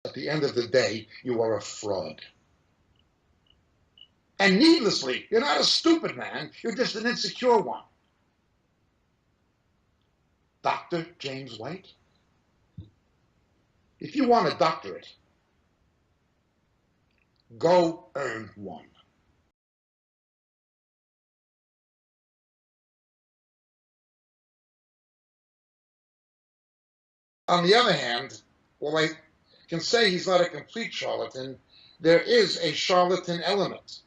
At the end of the day, you are a fraud. And needlessly, you're not a stupid man, you're just an insecure one. Dr. James White? If you want a doctorate, go earn one. On the other hand, while I can say he's not a complete charlatan, there is a charlatan element.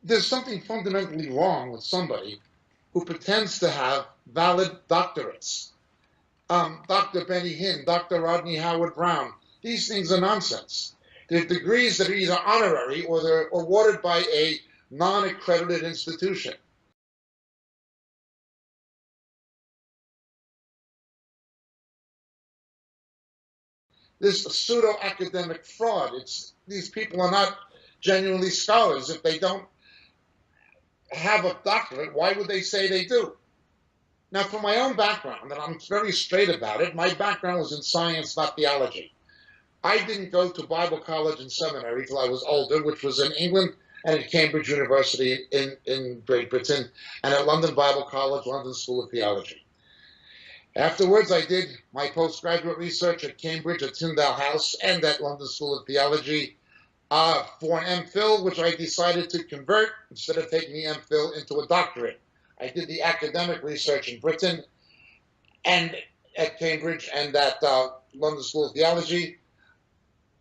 There's something fundamentally wrong with somebody who pretends to have valid doctorates. Dr. Benny Hinn, Dr. Rodney Howard Brown, these things are nonsense. They're degrees that are either honorary or they're awarded by a non-accredited institution. This pseudo-academic fraud. These people are not genuinely scholars. If they don't have a doctorate, why would they say they do? Now, from my own background, and I'm very straight about it, my background was in science, not theology. I didn't go to Bible college and seminary till I was older, which was in England and at Cambridge University in Great Britain, and at London Bible College, London School of Theology. Afterwards, I did my postgraduate research at Cambridge, at Tyndale House, and at London School of Theology for an MPhil, which I decided to convert instead of taking the MPhil into a doctorate. I did the academic research in Britain and at Cambridge and at London School of Theology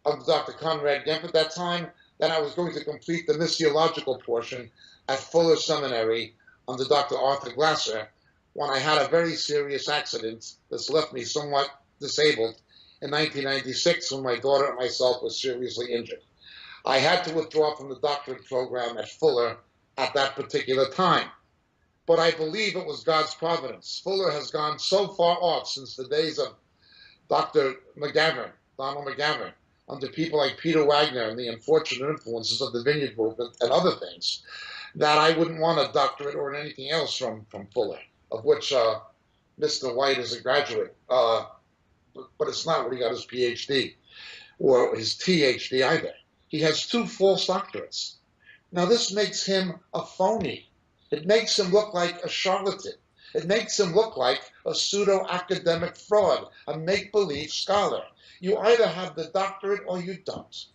under Dr. Conrad Gemp at that time. Then I was going to complete the missiological portion at Fuller Seminary under Dr. Arthur Glasser when I had a very serious accident that's left me somewhat disabled in 1996 when my daughter and myself were seriously injured. I had to withdraw from the doctorate program at Fuller at that particular time. But I believe it was God's providence. Fuller has gone so far off since the days of Dr. McGavern, Donald McGavern, under people like Peter Wagner and the unfortunate influences of the Vineyard Movement and other things, that I wouldn't want a doctorate or anything else from Fuller, of which Mr. White is a graduate, but it's not where he got his PhD or his THD either. He has 2 false doctorates. Now this makes him a phony. It makes him look like a charlatan. It makes him look like a pseudo-academic fraud, a make-believe scholar. You either have the doctorate or you don't.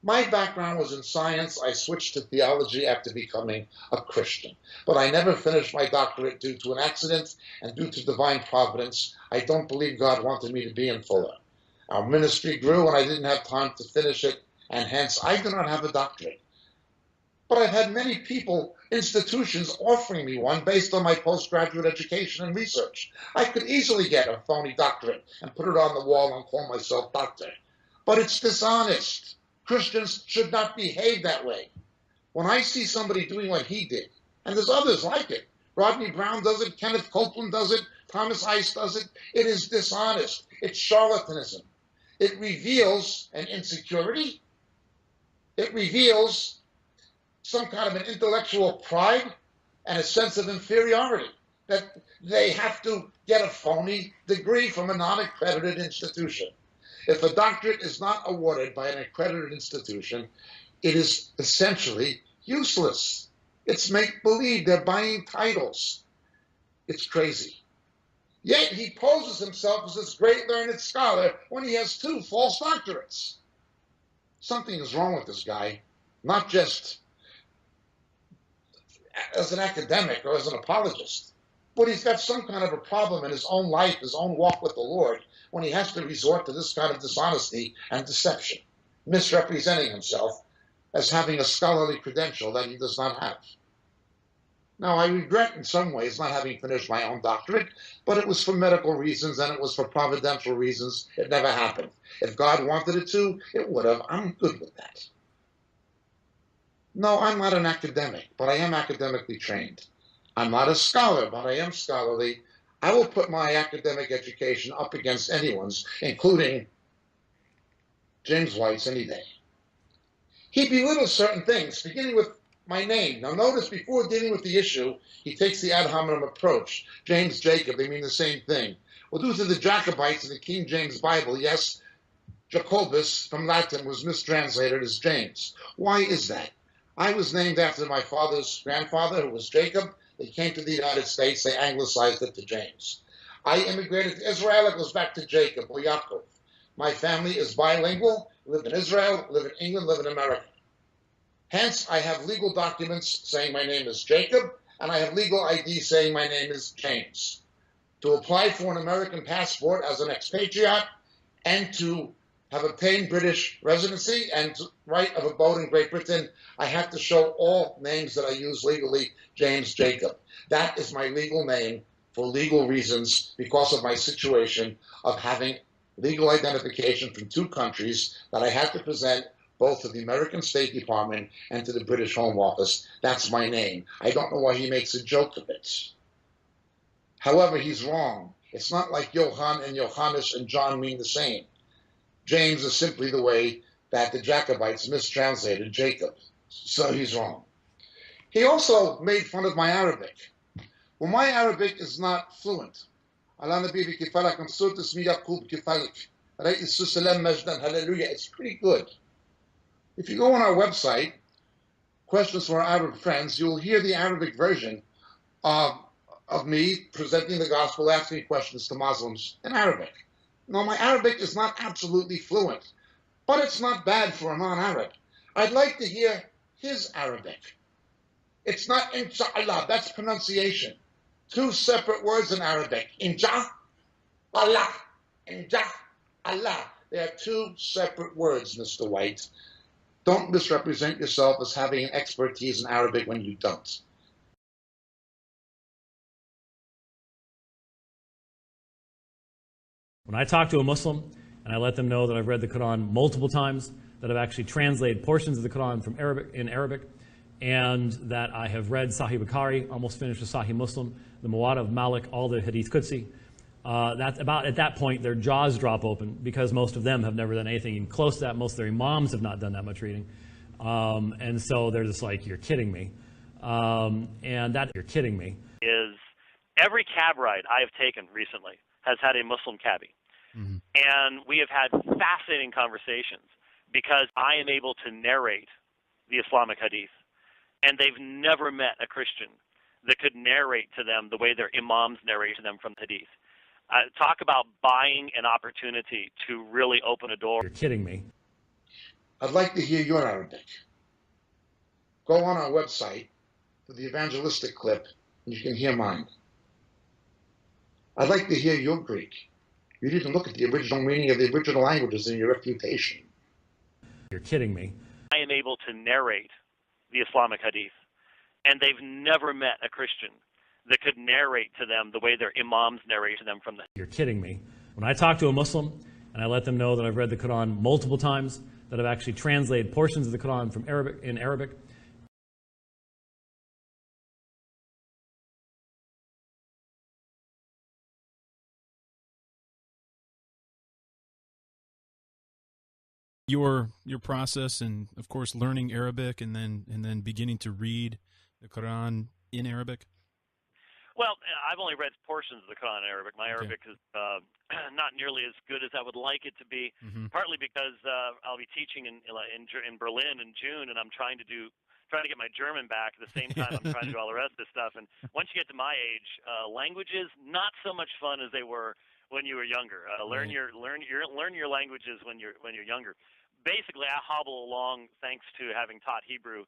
My background was in science. I switched to theology after becoming a Christian. But I never finished my doctorate due to an accident and due to divine providence. I don't believe God wanted me to be in Fuller. Our ministry grew and I didn't have time to finish it, and hence I do not have a doctorate. But I've had many people, institutions offering me one based on my postgraduate education and research. I could easily get a phony doctorate and put it on the wall and call myself doctor. But it's dishonest. Christians should not behave that way. When I see somebody doing what he did, and there's others like it, Rodney Brown does it, Kenneth Copeland does it, Thomas Ice does it, it is dishonest. It's charlatanism. It reveals an insecurity. It reveals some kind of an intellectual pride and a sense of inferiority, that they have to get a phony degree from a non-accredited institution. If a doctorate is not awarded by an accredited institution, it is essentially useless. It's make-believe. They're buying titles. It's crazy. Yet he poses himself as this great learned scholar when he has 2 false doctorates. Something is wrong with this guy, not just as an academic or as an apologist, but he's got some kind of a problem in his own life, his own walk with the Lord, when he has to resort to this kind of dishonesty and deception, misrepresenting himself as having a scholarly credential that he does not have. Now, I regret in some ways not having finished my own doctorate, but it was for medical reasons and it was for providential reasons. It never happened. If God wanted it to, it would have. I'm good with that. No, I'm not an academic, but I am academically trained. I'm not a scholar, but I am scholarly. I will put my academic education up against anyone's, including James White's, any day. He belittles certain things, beginning with my name. Now notice, before dealing with the issue, he takes the ad hominem approach. James, Jacob, they mean the same thing. Well, due to the Jacobites in the King James Bible, yes, Jacobus from Latin was mistranslated as James. Why is that? I was named after my father's grandfather, who was Jacob. They came to the United States. They anglicized it to James. I immigrated to Israel. It goes back to Jacob or Yaakov. My family is bilingual. Live in Israel, live in England, live in America. Hence, I have legal documents saying my name is Jacob, and I have legal ID saying my name is James. To apply for an American passport as an expatriate and to have obtained British residency and right of abode in Great Britain, I have to show all names that I use legally, James Jacob. That is my legal name for legal reasons because of my situation of having legal identification from two countries that I had to present both to the American State Department and to the British Home Office. That's my name. I don't know why he makes a joke of it. However, he's wrong. It's not like Johann and Johannes and John mean the same. James is simply the way that the Jacobites mistranslated Jacob. So he's wrong. He also made fun of my Arabic. Well, my Arabic is not fluent. It's pretty good. If you go on our website, Questions for Our Arab Friends, you'll hear the Arabic version of me presenting the gospel, asking questions to Muslims in Arabic. No, my Arabic is not absolutely fluent, but it's not bad for a non-Arab. I'd like to hear his Arabic. It's not inshallah, that's pronunciation. Two separate words in Arabic. Inja, Allah. Inja, Allah. They are two separate words, Mr. White. Don't misrepresent yourself as having an expertise in Arabic when you don't. When I talk to a Muslim and I let them know that I've read the Quran multiple times, that I've actually translated portions of the Quran from Arabic, and that I have read Sahih Bukhari, almost finished with Sahih Muslim, the Muwatta of Malik, all the Hadith Qudsi, that's about at that point their jaws drop open because most of them have never done anything even close to that. Most of their imams have not done that much reading, and so they're just like, "You're kidding me," and that "you're kidding me" is every cab ride I have taken recently has had a Muslim cabbie. Mm-hmm. And we have had fascinating conversations because I am able to narrate the Islamic Hadith. And they've never met a Christian that could narrate to them the way their imams narrate to them from the Hadith. Talk about buying an opportunity to really open a door. You're kidding me. I'd like to hear your Arabic. Go on our website for the evangelistic clip, and you can hear mine. I'd like to hear your Greek. You didn't look at the original meaning of the original languages in your refutation. You're kidding me. I am able to narrate the Islamic Hadith, and they've never met a Christian that could narrate to them the way their imams narrate to them from the... You're kidding me. When I talk to a Muslim and I let them know that I've read the Quran multiple times, that I've actually translated portions of the Quran from Arabic, your process, and of course learning Arabic and then beginning to read the Quran in Arabic? Well, I've only read portions of the Quran in Arabic. My Arabic is not nearly as good as I would like it to be, partly because I'll be teaching in Berlin in June, and I'm trying to get my German back at the same time I'm trying to do all the rest of this stuff. And once you get to my age, languages not so much fun as they were when you were younger. Learn your languages when you're younger. Basically, I hobble along thanks to having taught Hebrew,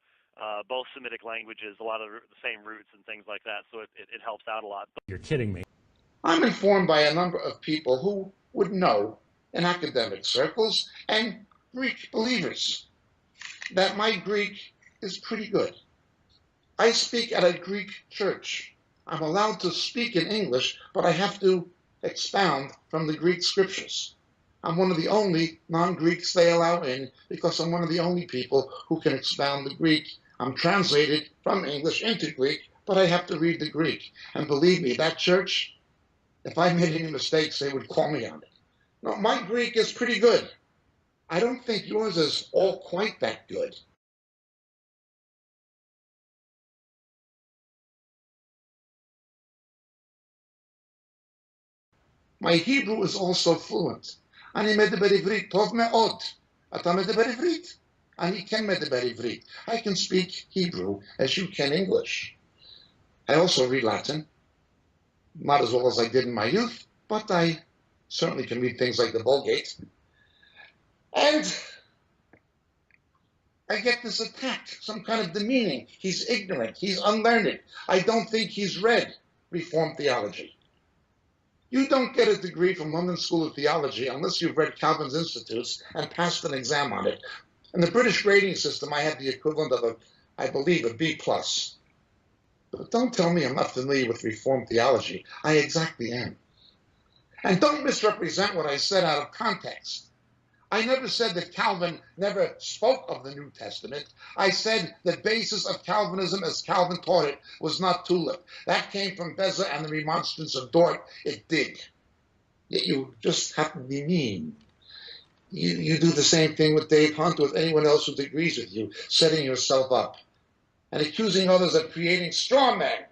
both Semitic languages, a lot of the same roots and things like that, so it helps out a lot. You're kidding me. I'm informed by a number of people who would know in academic circles and Greek believers that my Greek is pretty good. I speak at a Greek church. I'm allowed to speak in English, but I have to expound from the Greek scriptures. I'm one of the only non-Greeks they allow in because I'm one of the only people who can expound the Greek. I'm translated from English into Greek, but I have to read the Greek. And believe me, that church, if I made any mistakes, they would call me on it. No, my Greek is pretty good. I don't think yours is all quite that good. My Hebrew is also fluent. אני מדבר עברית טוב מאוד. אתה מדבר עברית? אני כן מדבר עברית. I can speak Hebrew as you can English. I also read Latin, not as well as I did in my youth, but I certainly can read things like the Vulgate. And I get this attack, some kind of demeaning. He's ignorant. He's unlearned. I don't think he's read Reformed theology. You don't get a degree from London School of Theology unless you've read Calvin's Institutes and passed an exam on it. In the British grading system, I have the equivalent of I believe, a B+. But don't tell me I'm not familiar with Reformed theology. I exactly am. And don't misrepresent what I said out of context. I never said that Calvin never spoke of the New Testament. I said the basis of Calvinism as Calvin taught it was not tulip. That came from Beza and the Remonstrance of Dort. It did. Yet you just happen to be mean. You do the same thing with Dave Hunt or with anyone else who agrees with you, setting yourself up and accusing others of creating straw men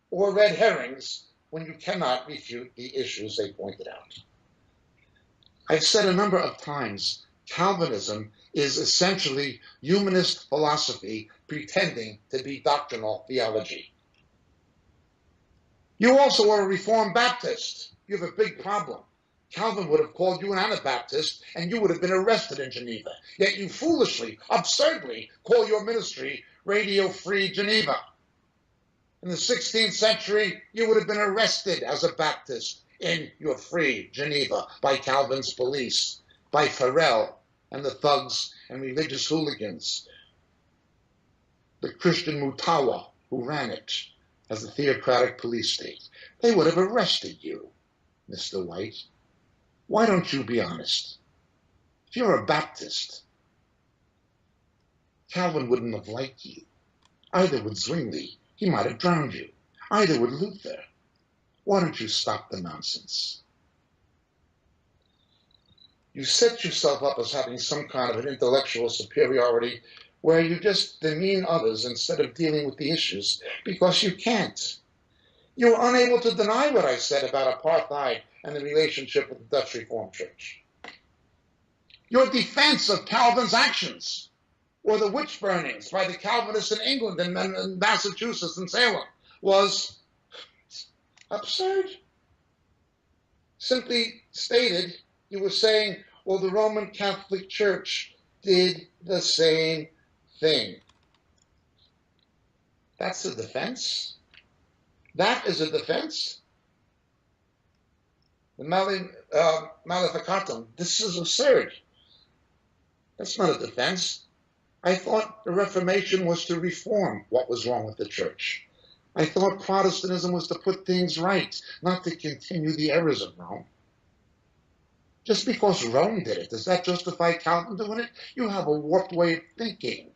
or red herrings when you cannot refute the issues they pointed out. I've said a number of times, Calvinism is essentially humanist philosophy pretending to be doctrinal theology. You also are a Reformed Baptist. You have a big problem. Calvin would have called you an Anabaptist and you would have been arrested in Geneva. Yet you foolishly, absurdly call your ministry Radio Free Geneva. In the 16th century, you would have been arrested as a Baptist in your free Geneva by Calvin's police, by Farel and the thugs and religious hooligans, the Christian Mutawa who ran it as a theocratic police state. They would have arrested you, Mr. White. Why don't you be honest? If you're a Baptist, Calvin wouldn't have liked you. Either with Zwingli, he might have drowned you. Either with Luther. Why don't you stop the nonsense? You set yourself up as having some kind of an intellectual superiority where you just demean others instead of dealing with the issues because you can't. You were unable to deny what I said about apartheid and the relationship with the Dutch Reformed Church. Your defense of Calvin's actions or the witch burnings by the Calvinists in England and Massachusetts and Salem was absurd. Simply stated, you were saying, well, the Roman Catholic Church did the same thing. That's a defense? That is a defense? The Maleficatum, this is absurd. That's not a defense. I thought the Reformation was to reform what was wrong with the church. I thought Protestantism was to put things right, not to continue the errors of Rome. Just because Rome did it, does that justify Calvin doing it? You have a warped way of thinking.